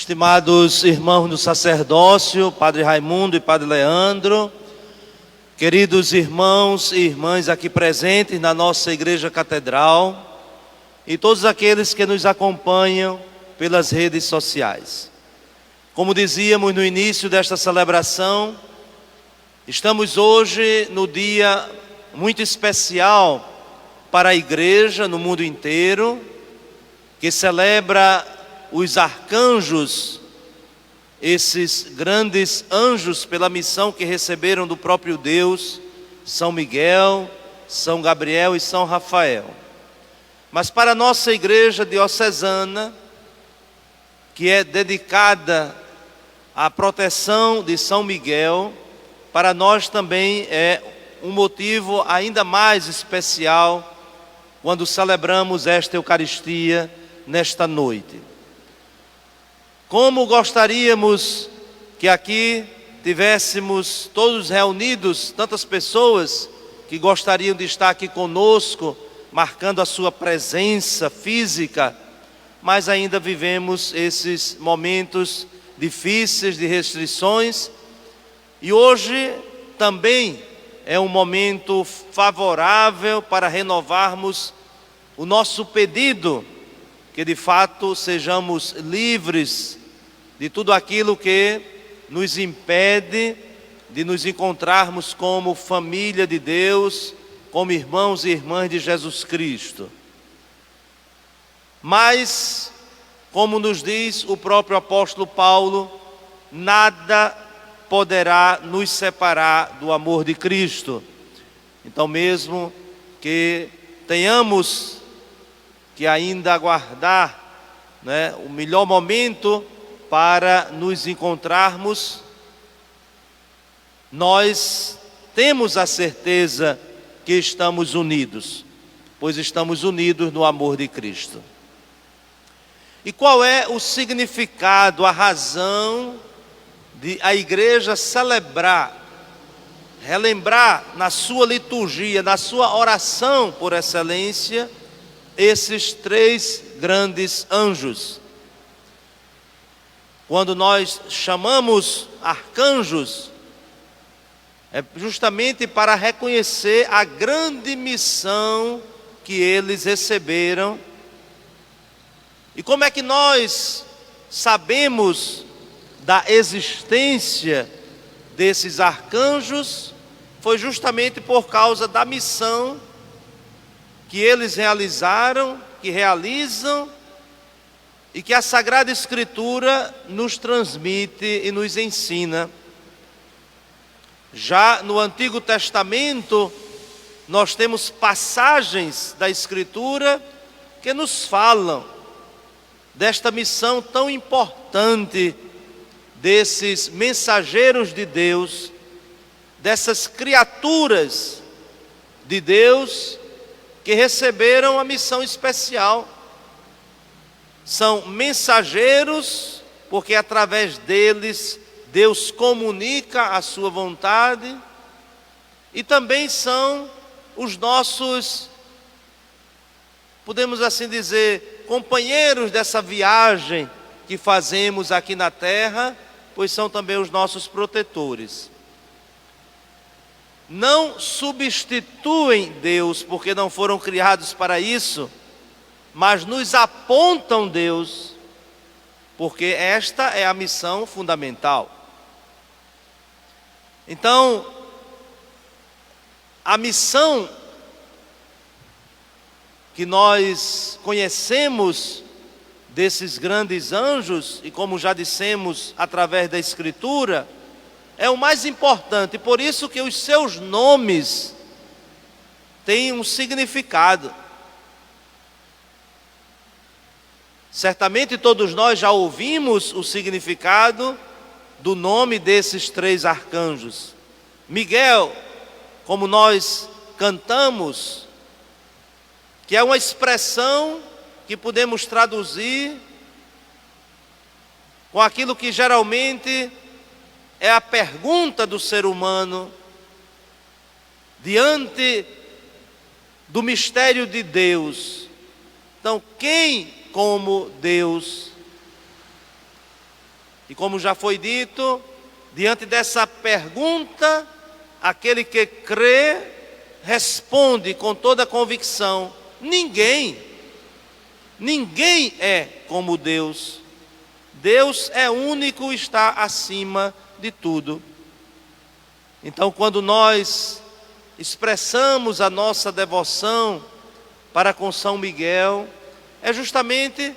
Estimados irmãos do sacerdócio, Padre Raimundo e Padre Leandro, queridos irmãos e irmãs aqui presentes na nossa Igreja Catedral e todos aqueles que nos acompanham pelas redes sociais. Como dizíamos no início desta celebração, estamos hoje no dia muito especial para a Igreja no mundo inteiro, que celebra os arcanjos, esses grandes anjos pela missão que receberam do próprio Deus, São Miguel, São Gabriel e São Rafael. Mas para a nossa Igreja diocesana, que é dedicada à proteção de São Miguel, para nós também é um motivo ainda mais especial quando celebramos esta Eucaristia nesta noite. Como gostaríamos que aqui tivéssemos todos reunidos, tantas pessoas que gostariam de estar aqui conosco, marcando a sua presença física, mas ainda vivemos esses momentos difíceis de restrições, e hoje também é um momento favorável para renovarmos o nosso pedido, que de fato sejamos livres de tudo aquilo que nos impede de nos encontrarmos como família de Deus, como irmãos e irmãs de Jesus Cristo. Mas, como nos diz o próprio apóstolo Paulo, nada poderá nos separar do amor de Cristo. Então, mesmo que tenhamos que ainda aguardar, o melhor momento para nos encontrarmos, nós temos a certeza que estamos unidos, pois estamos unidos no amor de Cristo. E qual é o significado, a razão de a Igreja celebrar, relembrar na sua liturgia, na sua oração por excelência, esses três grandes anjos? Quando nós chamamos arcanjos, é justamente para reconhecer a grande missão que eles receberam. E como é que nós sabemos da existência desses arcanjos? Foi justamente por causa da missão que eles realizaram, que realizam, e que a Sagrada Escritura nos transmite e nos ensina. Já no Antigo Testamento, nós temos passagens da Escritura que nos falam desta missão tão importante desses mensageiros de Deus, dessas criaturas de Deus que receberam a missão especial. São mensageiros, porque através deles Deus comunica a sua vontade, e também são os nossos, podemos assim dizer, companheiros dessa viagem que fazemos aqui na terra, pois são também os nossos protetores. Não substituem Deus, porque não foram criados para isso, mas nos apontam Deus, porque esta é a missão fundamental. Então, a missão que nós conhecemos desses grandes anjos, e como já dissemos através da Escritura, é o mais importante, por isso que os seus nomes têm um significado. Certamente todos nós já ouvimos o significado do nome desses três arcanjos. Miguel, como nós cantamos, que é uma expressão que podemos traduzir com aquilo que geralmente é a pergunta do ser humano diante do mistério de Deus. Então, quem como Deus? E como já foi dito, diante dessa pergunta, aquele que crê responde com toda a convicção: ninguém é como Deus. Deus é único e está acima de tudo. Então, quando nós expressamos a nossa devoção para com São Miguel, é justamente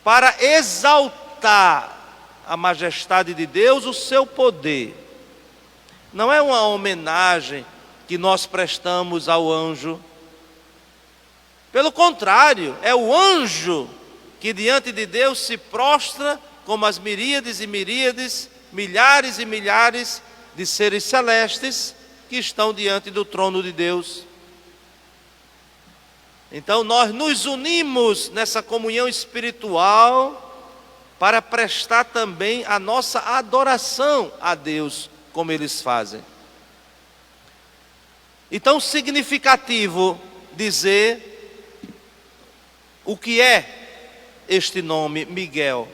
para exaltar a majestade de Deus, o seu poder. Não é uma homenagem que nós prestamos ao anjo. Pelo contrário, é o anjo que diante de Deus se prostra como as miríades e miríades, milhares e milhares de seres celestes que estão diante do trono de Deus. Então nós nos unimos nessa comunhão espiritual para prestar também a nossa adoração a Deus, como eles fazem. Então, significativo dizer o que é este nome Miguel,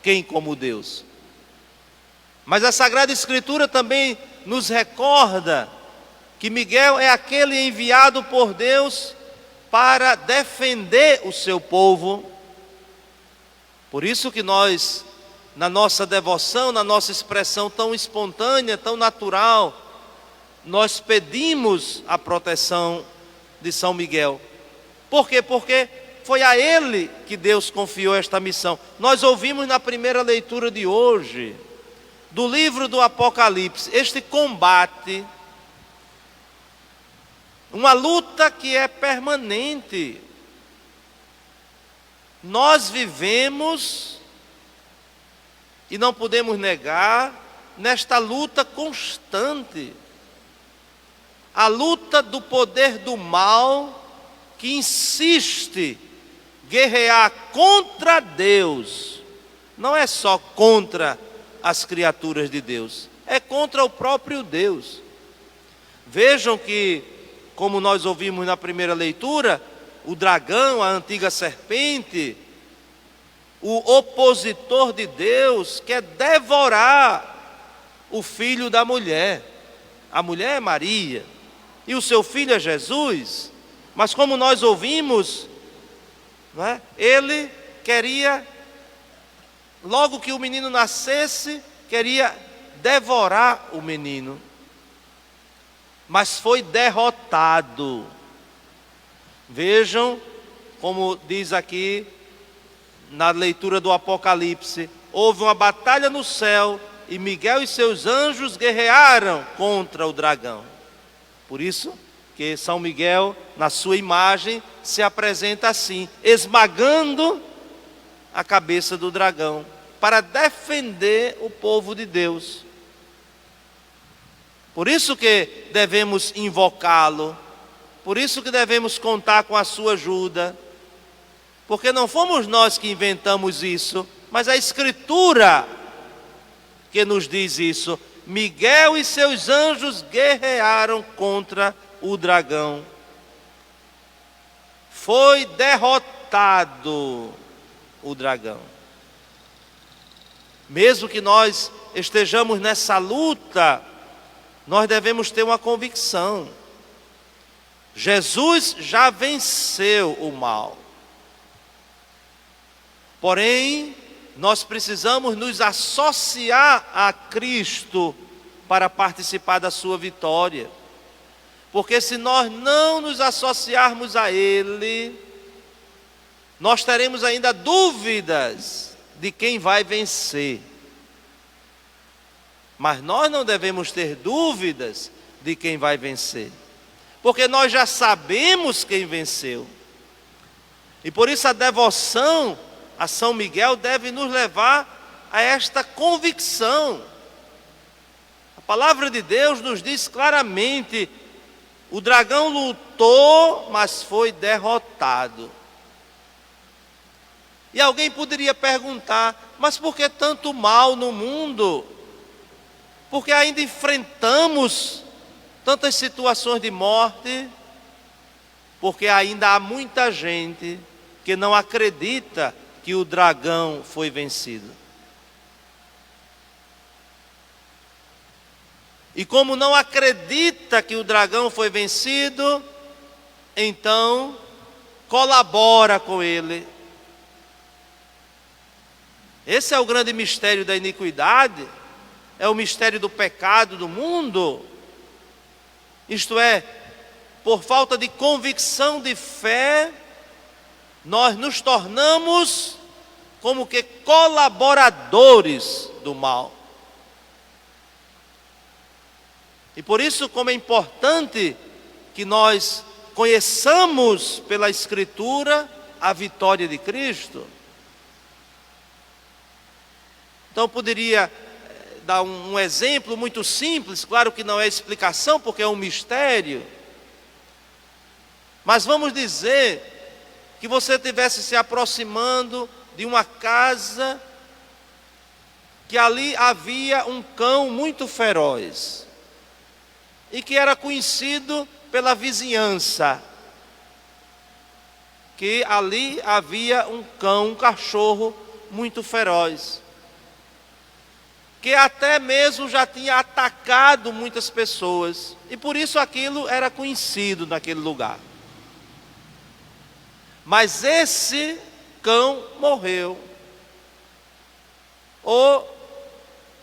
quem como Deus. Mas a Sagrada Escritura também nos recorda que Miguel é aquele enviado por Deus para defender o seu povo. Por isso que nós, na nossa devoção, na nossa expressão tão espontânea, tão natural, nós pedimos a proteção de São Miguel. Por quê? Porque foi a ele que Deus confiou esta missão. Nós ouvimos na primeira leitura de hoje, do livro do Apocalipse, este combate, uma luta que é permanente. Nós vivemos, e não podemos negar, nesta luta constante. A luta do poder do mal que insiste guerrear contra Deus. Não é só contra as criaturas de Deus, é contra o próprio Deus. Vejam que, como nós ouvimos na primeira leitura, o dragão, a antiga serpente, o opositor de Deus, quer devorar o filho da mulher. A mulher é Maria e o seu filho é Jesus. Mas como nós ouvimos, não é? Ele queria, logo que o menino nascesse, queria devorar o menino. Mas foi derrotado. Vejam como diz aqui na leitura do Apocalipse: houve uma batalha no céu e Miguel e seus anjos guerrearam contra o dragão. Por isso que São Miguel, na sua imagem, se apresenta assim, esmagando a cabeça do dragão, para defender o povo de Deus. Por isso que devemos invocá-lo, por isso que devemos contar com a sua ajuda, porque não fomos nós que inventamos isso, mas a Escritura que nos diz isso. Miguel e seus anjos guerrearam contra o dragão. Foi derrotado o dragão. Mesmo que nós estejamos nessa luta, nós devemos ter uma convicção: Jesus já venceu o mal. Porém, nós precisamos nos associar a Cristo para participar da sua vitória. Porque se nós não nos associarmos a Ele, nós teremos ainda dúvidas de quem vai vencer. Mas nós não devemos ter dúvidas de quem vai vencer, porque nós já sabemos quem venceu. E por isso a devoção a São Miguel deve nos levar a esta convicção. A palavra de Deus nos diz claramente: o dragão lutou, mas foi derrotado. E alguém poderia perguntar: mas por que tanto mal no mundo? Porque ainda enfrentamos tantas situações de morte? Porque ainda há muita gente que não acredita que o dragão foi vencido. E como não acredita que o dragão foi vencido, então colabora com ele. Esse é o grande mistério da iniquidade, é o mistério do pecado do mundo. Isto é, por falta de convicção de fé, nós nos tornamos como que colaboradores do mal. E por isso, como é importante que nós conheçamos pela Escritura a vitória de Cristo. Então, eu poderia dar um exemplo muito simples, claro que não é explicação, porque é um mistério. Mas vamos dizer que você estivesse se aproximando de uma casa que ali havia um cão muito feroz e que era conhecido pela vizinhança, que ali havia um cão, um cachorro muito feroz, que até mesmo já tinha atacado muitas pessoas, e por isso aquilo era conhecido naquele lugar. Mas esse cão morreu, ou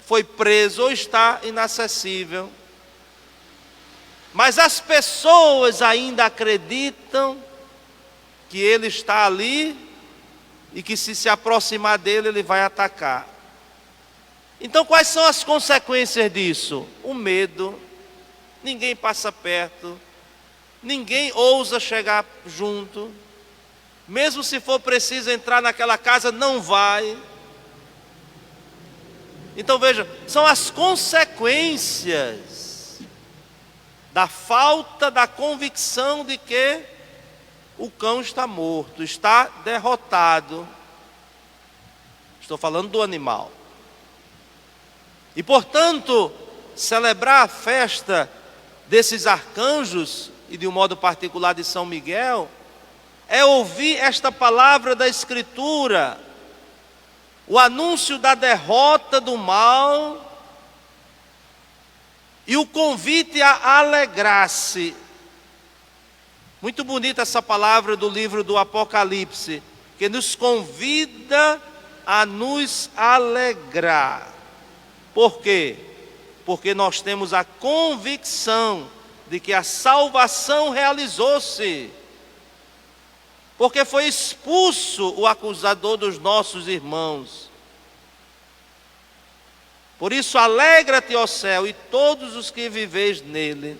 foi preso, ou está inacessível. Mas as pessoas ainda acreditam que ele está ali e que se aproximar dele, ele vai atacar. Então, quais são as consequências disso? O medo, ninguém passa perto, ninguém ousa chegar junto, mesmo se for preciso entrar naquela casa, não vai. Então veja, são as consequências da falta da convicção de que o cão está morto, está derrotado. Estou falando do animal. E portanto, celebrar a festa desses arcanjos, e de um modo particular de São Miguel, é ouvir esta palavra da Escritura, o anúncio da derrota do mal e o convite a alegrar-se. Muito bonita essa palavra do livro do Apocalipse, que nos convida a nos alegrar. Por quê? Porque nós temos a convicção de que a salvação realizou-se. Porque foi expulso o acusador dos nossos irmãos. Por isso, alegra-te, ó céu, e todos os que viveis nele.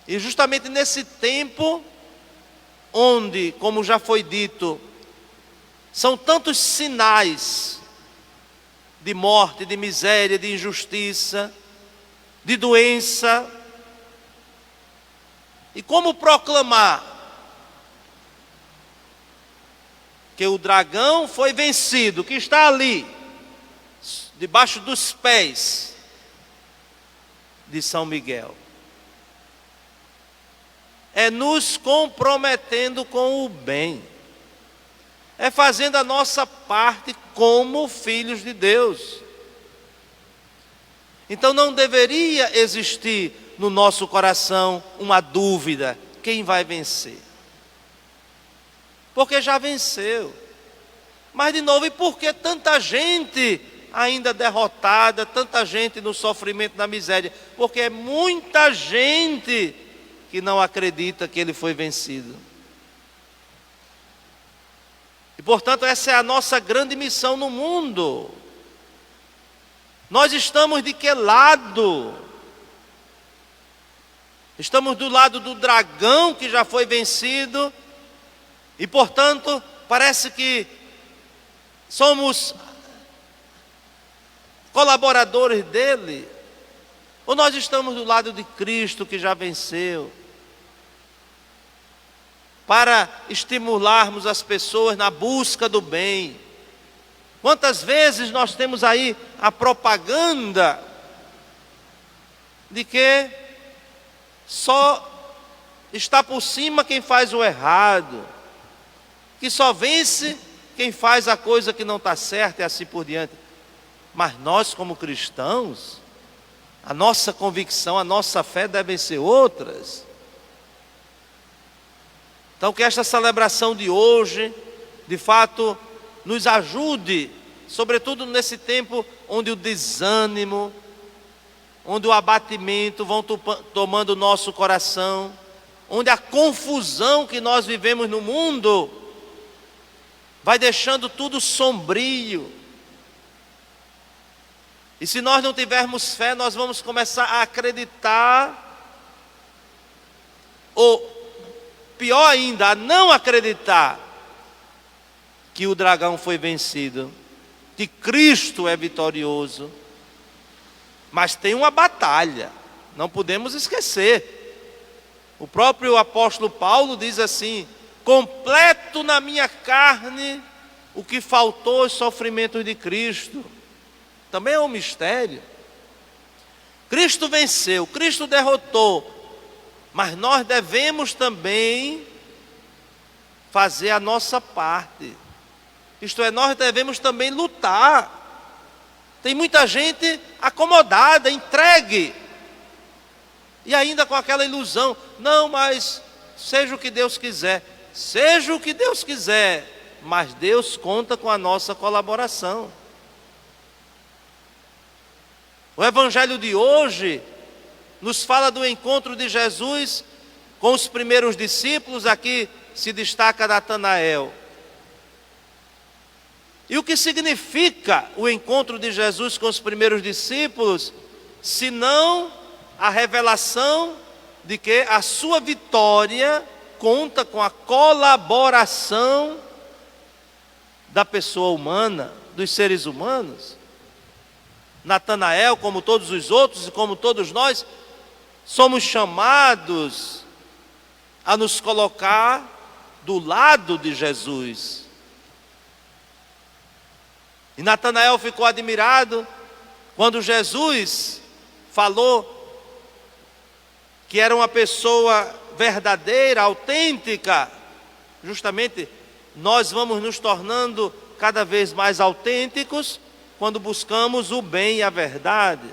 E justamente nesse tempo, onde, como já foi dito, são tantos sinais de morte, de miséria, de injustiça, de doença, e como proclamar que o dragão foi vencido, que está ali, debaixo dos pés de São Miguel? É nos comprometendo com o bem, é fazendo a nossa parte como filhos de Deus. Então não deveria existir no nosso coração uma dúvida: quem vai vencer? Porque já venceu. Mas de novo, e por que tanta gente ainda derrotada, tanta gente no sofrimento, na miséria? Porque é muita gente que não acredita que ele foi vencido. E portanto essa é a nossa grande missão no mundo. Nós estamos de que lado? Estamos do lado do dragão que já foi vencido, e portanto parece que somos colaboradores dele, ou nós estamos do lado de Cristo que já venceu, para estimularmos as pessoas na busca do bem? Quantas vezes nós temos aí a propaganda de que só está por cima quem faz o errado, que só vence quem faz a coisa que não está certa, e assim por diante. Mas nós, como cristãos, A nossa convicção, a nossa fé devem ser outras. Então que esta celebração de hoje, de fato, nos ajude, sobretudo nesse tempo onde o desânimo, onde o abatimento vão tomando o nosso coração, onde a confusão que nós vivemos no mundo vai deixando tudo sombrio. E se nós não tivermos fé, nós vamos começar a acreditar, ou pior ainda, a não acreditar que o dragão foi vencido, que Cristo é vitorioso. Mas tem uma batalha, não podemos esquecer. O próprio apóstolo Paulo diz assim: completo na minha carne o que faltou aos sofrimentos de Cristo. Também é um mistério. Cristo venceu, Cristo derrotou, mas nós devemos também fazer a nossa parte. Isto é, nós devemos também lutar. Tem muita gente acomodada, entregue, e ainda com aquela ilusão: não, mas seja o que Deus quiser. Seja o que Deus quiser, mas Deus conta com a nossa colaboração. O evangelho de hoje nos fala do encontro de Jesus com os primeiros discípulos. Aqui se destaca Natanael. E o que significa o encontro de Jesus com os primeiros discípulos, senão a revelação de que a sua vitória conta com a colaboração da pessoa humana, dos seres humanos. Natanael, como todos os outros e como todos nós, somos chamados a nos colocar do lado de Jesus. E Natanael ficou admirado quando Jesus falou que era uma pessoa verdadeira, autêntica. Justamente nós vamos nos tornando cada vez mais autênticos quando buscamos o bem e a verdade.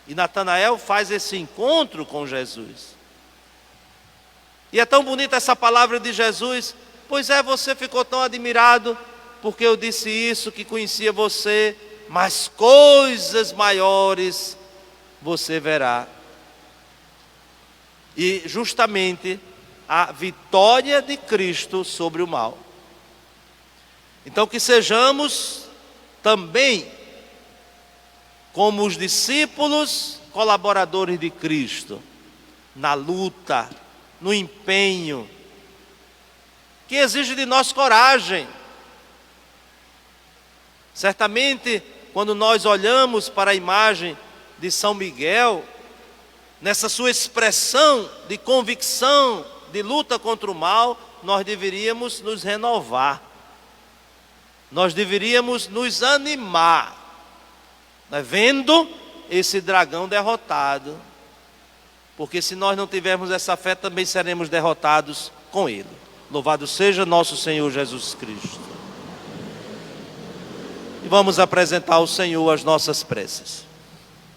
E Natanael faz esse encontro com Jesus. E é tão bonita essa palavra de Jesus: pois é, você ficou tão admirado porque eu disse isso, que conhecia você, mas coisas maiores você verá. E justamente a vitória de Cristo sobre o mal. Então que sejamos também, como os discípulos, colaboradores de Cristo, na luta, no empenho, que exige de nós coragem. Certamente, quando nós olhamos para a imagem de São Miguel, nessa sua expressão de convicção, de luta contra o mal, nós deveríamos nos renovar. Nós deveríamos nos animar, né, vendo esse dragão derrotado. Porque se nós não tivermos essa fé, também seremos derrotados com ele. Louvado seja nosso Senhor Jesus Cristo. E vamos apresentar ao Senhor as nossas preces.